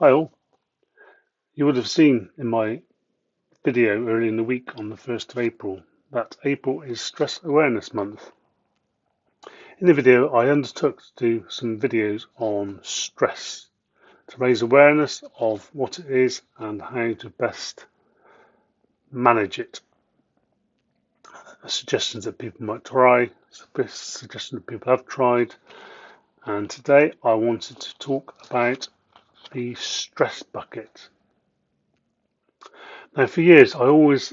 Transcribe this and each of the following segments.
Hi all. You would have seen in my video early in the week on the 1st of April that April is Stress Awareness Month. In the video I undertook to do some videos on stress to raise awareness of what it is and how to best manage it. Suggestions that people might try, suggestions that people have tried, and today I wanted to talk about the stress bucket. Now for years I always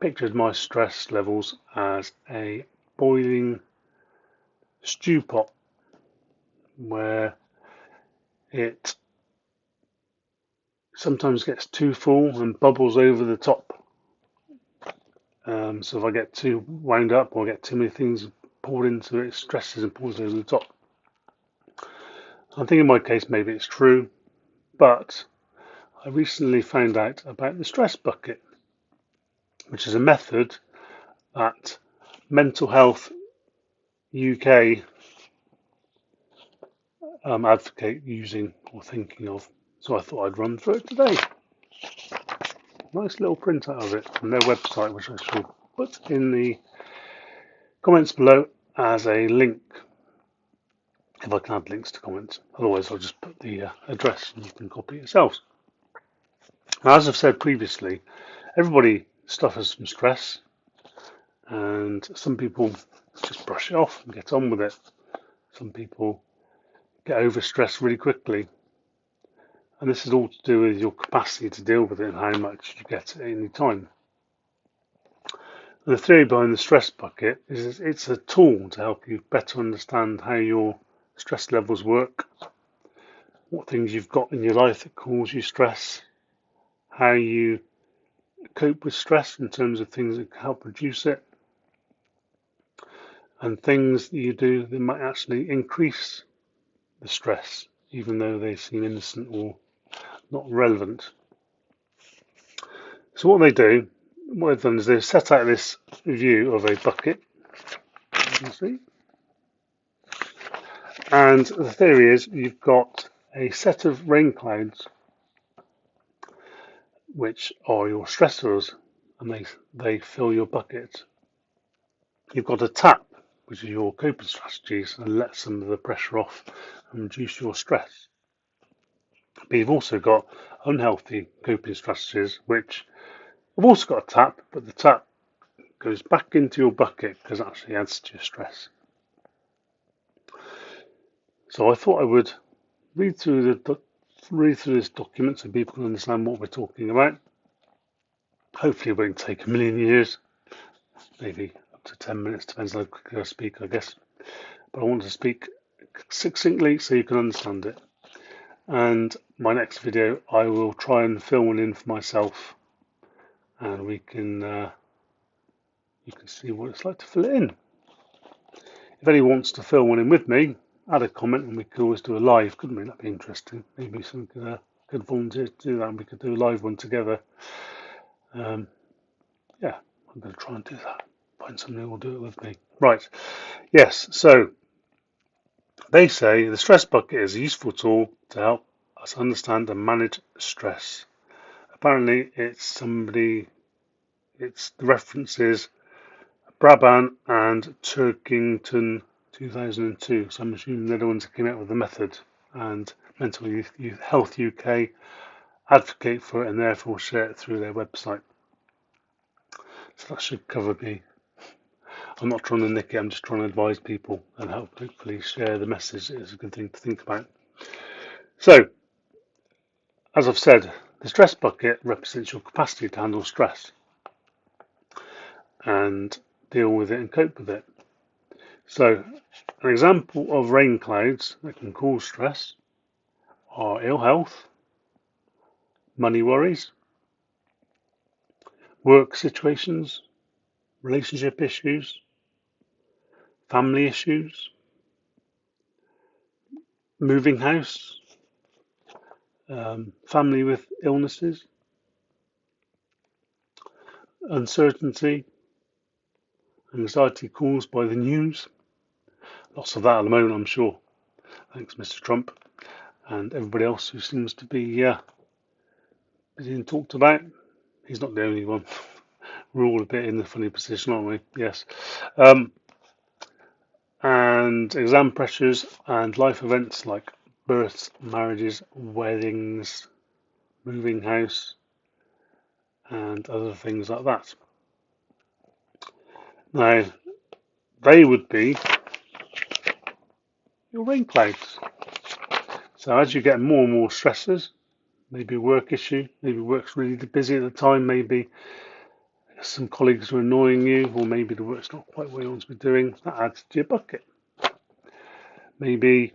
pictured my stress levels as a boiling stew pot where it sometimes gets too full and bubbles over the top. So if I get too wound up or get too many things poured into it, it stresses and pours over the top. I think in my case maybe it's true, but I recently found out about the stress bucket, which is a method that Mental Health UK advocate using or thinking of. So I thought I'd run through it today. Nice little printout of it from their website, which I shall put in the comments below as a link, if I can add links to comments. Otherwise I'll just put the address and you can copy it yourselves. Now, as I've said previously, everybody suffers from stress, and some people just brush it off and get on with it. Some people get overstressed really quickly, and this is all to do with your capacity to deal with it and how much you get at any time. And the theory behind the stress bucket is it's a tool to help you better understand how your stress levels work, what things you've got in your life that cause you stress, how you cope with stress in terms of things that help reduce it, and things that you do that might actually increase the stress, even though they seem innocent or not relevant. So what they've done is they've set out this view of a bucket, you can see. And the theory is you've got a set of rain clouds, which are your stressors, and they fill your bucket. You've got a tap, which is your coping strategies, and let some of the pressure off and reduce your stress. But you've also got unhealthy coping strategies, which have also got a tap, but the tap goes back into your bucket because it actually adds to your stress. So I thought I would read through this document so people can understand what we're talking about. Hopefully it won't take a million years, maybe up to 10 minutes, depends on how quickly I speak, I guess. But I want to speak succinctly so you can understand it. And my next video I will try and fill one in for myself, and you can see what it's like to fill it in. If anyone wants to fill one in with me, add a comment and we could always do a live, couldn't we? That'd be interesting. Maybe some good volunteers to do that and we could do a live one together. Yeah, I'm going to try and do that. Find somebody who will do it with me. Right, yes, so they say the stress bucket is a useful tool to help us understand and manage stress. Apparently the reference is Brabant and Turkington 2002, so I'm assuming they're the ones that came out with the method, and Mental Health UK advocate for it and therefore share it through their website. So that should cover me. I'm not trying to nick it, I'm just trying to advise people and hopefully share the message. It's a good thing to think about. So, as I've said, the stress bucket represents your capacity to handle stress and deal with it and cope with it. So, an example of rain clouds that can cause stress are ill health, money worries, work situations, relationship issues, family issues, moving house, family with illnesses, uncertainty, anxiety caused by the news. Lots of that at the moment, I'm sure. Thanks, Mr. Trump. and everybody else who seems to be being talked about. He's not the only one. We're all a bit in a funny position, aren't we? Yes. Um, and exam pressures and life events like births, marriages, weddings, moving house, and other things like that. Now, they would be your rain clouds. So as you get more and more stresses, maybe a work issue, maybe work's really busy at the time, maybe some colleagues are annoying you, or maybe the work's not quite what you want to be doing, that adds to your bucket. Maybe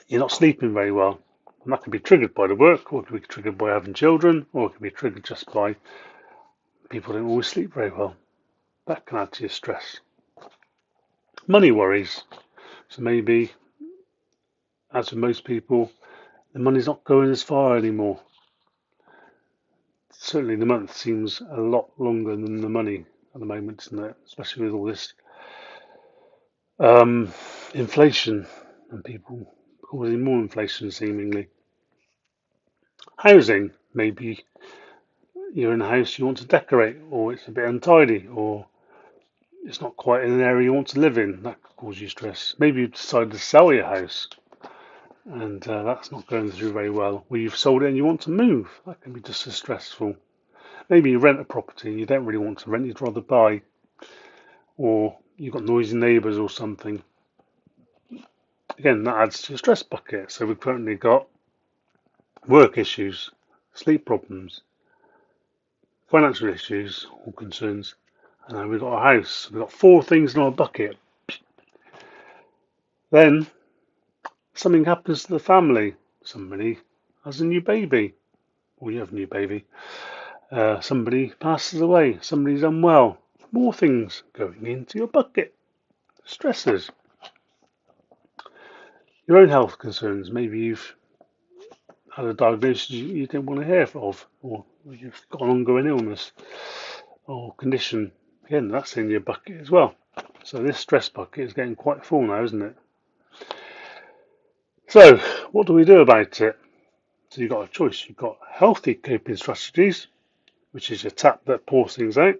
you're not sleeping very well, and that can be triggered by the work, or it can be triggered by having children, or it can be triggered just by people who don't always sleep very well. That can add to your stress. Money worries. So maybe, as with most people, the money's not going as far anymore. Certainly the month seems a lot longer than the money at the moment, isn't it? Especially with all this inflation and people causing more inflation seemingly. Housing, maybe you're in a house you want to decorate, or it's a bit untidy, or it's not quite in an area you want to live in. That could cause you stress. Maybe you've decided to sell your house and that's not going through very well. Or you've sold it and you want to move. That can be just as stressful. Maybe you rent a property and you don't really want to rent, you'd rather buy, or you've got noisy neighbours or something. Again, that adds to your stress bucket. So we've currently got work issues, sleep problems, financial issues or concerns, and then we've got a house. We've got 4 things in our bucket. Then something happens to the family. Somebody has a new baby, or you have a new baby. Somebody passes away. Somebody's unwell. More things going into your bucket. Stresses. Your own health concerns. Maybe you've had a diagnosis you didn't want to hear of, or you've got an ongoing illness or condition. Again, that's in your bucket as well. So this stress bucket is getting quite full now, isn't it? So what do we do about it? So you've got a choice. You've got healthy coping strategies, which is your tap that pours things out,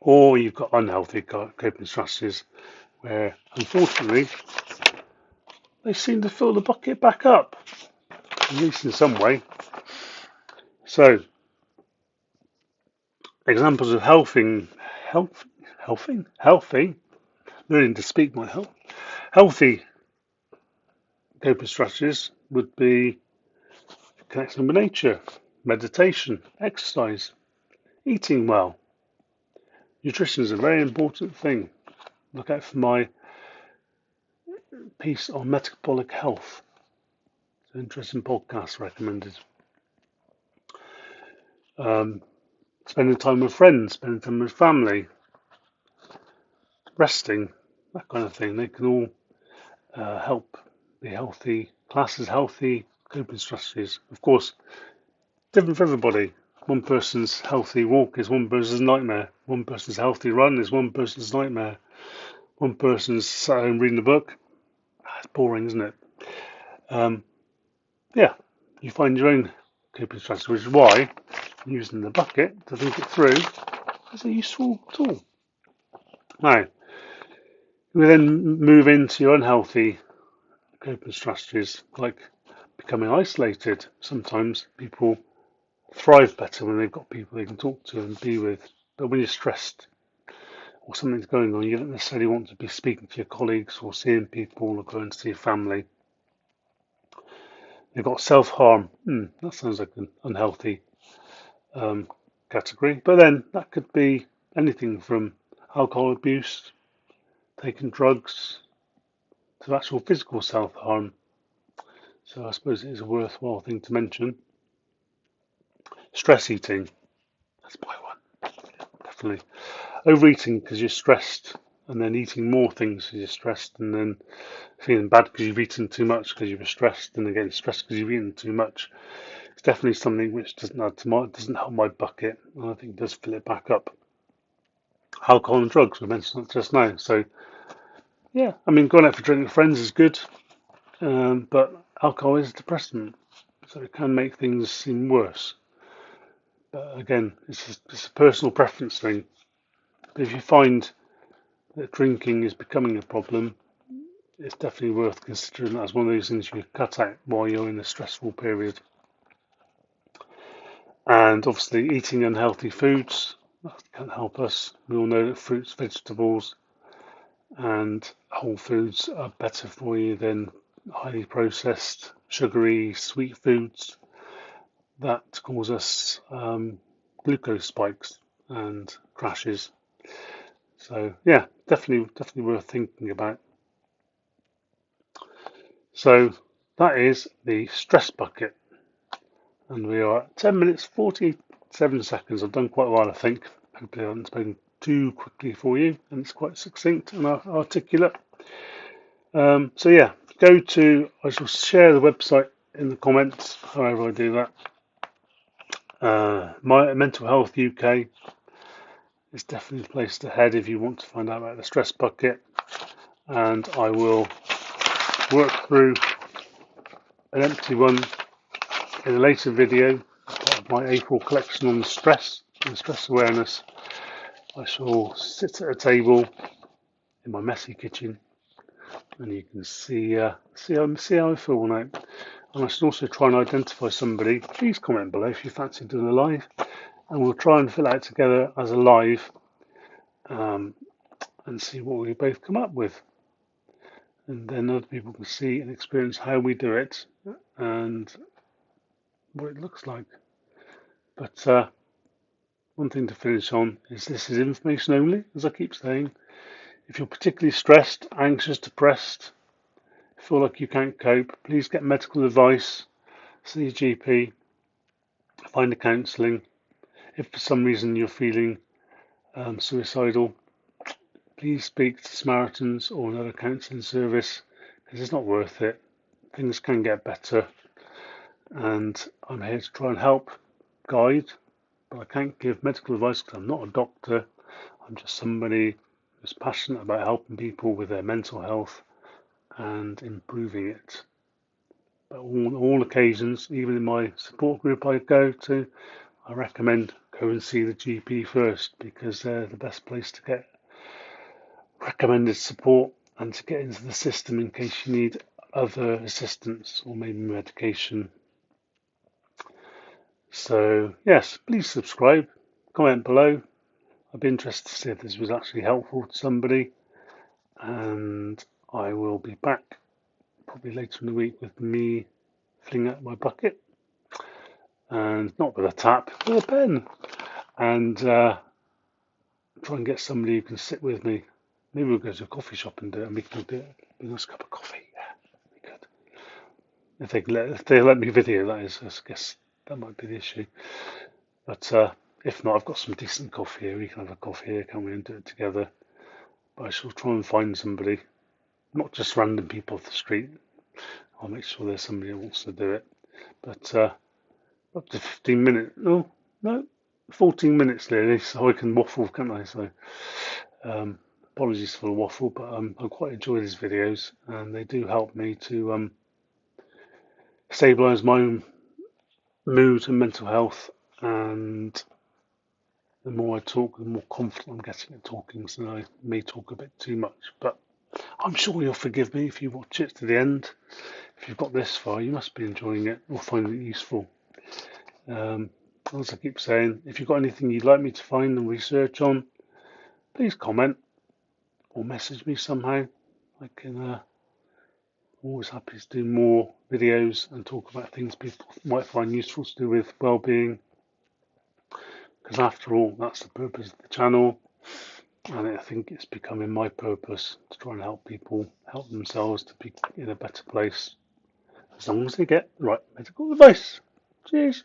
or you've got unhealthy coping strategies, where unfortunately they seem to fill the bucket back up, at least in some way. So examples of healthy, learning to speak my healthy coping strategies would be connection with nature, meditation, exercise, eating well. Nutrition is a very important thing. Look out for my piece on metabolic health. It's an interesting podcast recommended. Spending time with friends, spending time with family, resting, that kind of thing. They can all help be healthy, class as healthy coping strategies. Of course, different for everybody. One person's healthy walk is one person's nightmare. One person's healthy run is one person's nightmare. One person's sat home reading a book. It's boring, isn't it? Yeah, you find your own coping strategy, which is why using the bucket to think it through is a useful tool. Now, we then move into your unhealthy coping strategies, like becoming isolated. Sometimes people thrive better when they've got people they can talk to and be with. But when you're stressed or something's going on, you don't necessarily want to be speaking to your colleagues or seeing people or going to see your family. You've got self-harm. That sounds like an unhealthy category. But then that could be anything from alcohol abuse, taking drugs, to actual physical self-harm. So I suppose it is a worthwhile thing to mention. Stress eating. That's my one. Definitely. Overeating because you're stressed, and then eating more things because you're stressed, and then feeling bad because you've eaten too much because you were stressed, and again stressed because you've eaten too much. It's definitely something which doesn't help my bucket, and I think does fill it back up. Alcohol and drugs, we mentioned that just now. So yeah, I mean, going out for drink with friends is good, but alcohol is a depressant, so it can make things seem worse. But again, it's a personal preference thing. But if you find that drinking is becoming a problem, it's definitely worth considering as one of those things you cut out while you're in a stressful period. And obviously, eating unhealthy foods that can help us. We all know that fruits, vegetables, and whole foods are better for you than highly processed, sugary, sweet foods that cause us glucose spikes and crashes. So yeah, definitely worth thinking about. So that is the stress bucket, and we are at 10 minutes 47 seconds. I've done quite well, I think. Hopefully I haven't spoken too quickly for you, and it's quite succinct and articulate. So yeah, I shall share the website in the comments, however I do that. My Mental Health UK is definitely the place to head if you want to find out about the stress bucket, and I will work through an empty one in a later video, part of my April collection on stress and stress awareness. I shall sit at a table in my messy kitchen, and you can see how I feel now. And I should also try and identify somebody. Please comment below if you fancy doing a live, and we'll try and fill it out together as a live, and see what we both come up with. And then other people can see and experience how we do it and what it looks like. But one thing to finish on is this is information only, as I keep saying. If you're particularly stressed, anxious, depressed, feel like you can't cope, please get medical advice, see your GP, find a counselling. If for some reason you're feeling suicidal, please speak to Samaritans or another counselling service, because it's not worth it. Things can get better, and I'm here to try and help, guide, but I can't give medical advice because I'm not a doctor. I'm just somebody who's passionate about helping people with their mental health and improving it. But on all occasions, even in my support group I go to, I recommend go and see the GP first, because they're the best place to get recommended support and to get into the system in case you need other assistance or maybe medication. So yes, please subscribe, comment below. I'd be interested to see if this was actually helpful to somebody, and I will be back probably later in the week with me filling out my bucket, and not with a tap, with a pen, and try and get somebody who can sit with me. Maybe we'll go to a coffee shop and do it, and we can do it with a nice cup of coffee. Yeah, we could. If they let me video, that is, I guess that might be the issue. But if not, I've got some decent coffee here. We can have a coffee here, can't we, and do it together. But I shall try and find somebody, not just random people off the street. I'll make sure there's somebody who wants to do it. But up to 15 minutes. No, 14 minutes nearly, so I can waffle, can't I? So apologies for the waffle, but I quite enjoy these videos, and they do help me to stabilise my own mood and mental health. And the more I talk, the more confident I'm getting at talking, so I may talk a bit too much. But I'm sure you'll forgive me if you watch it to the end. If you've got this far, you must be enjoying it or finding it useful. As I keep saying, if you've got anything you'd like me to find and research on, please comment or message me somehow. I can always happy to do more videos and talk about things people might find useful to do with well-being, because after all, that's the purpose of the channel, and I think it's becoming my purpose to try and help people help themselves to be in a better place, as long as they get the right medical advice. Cheers.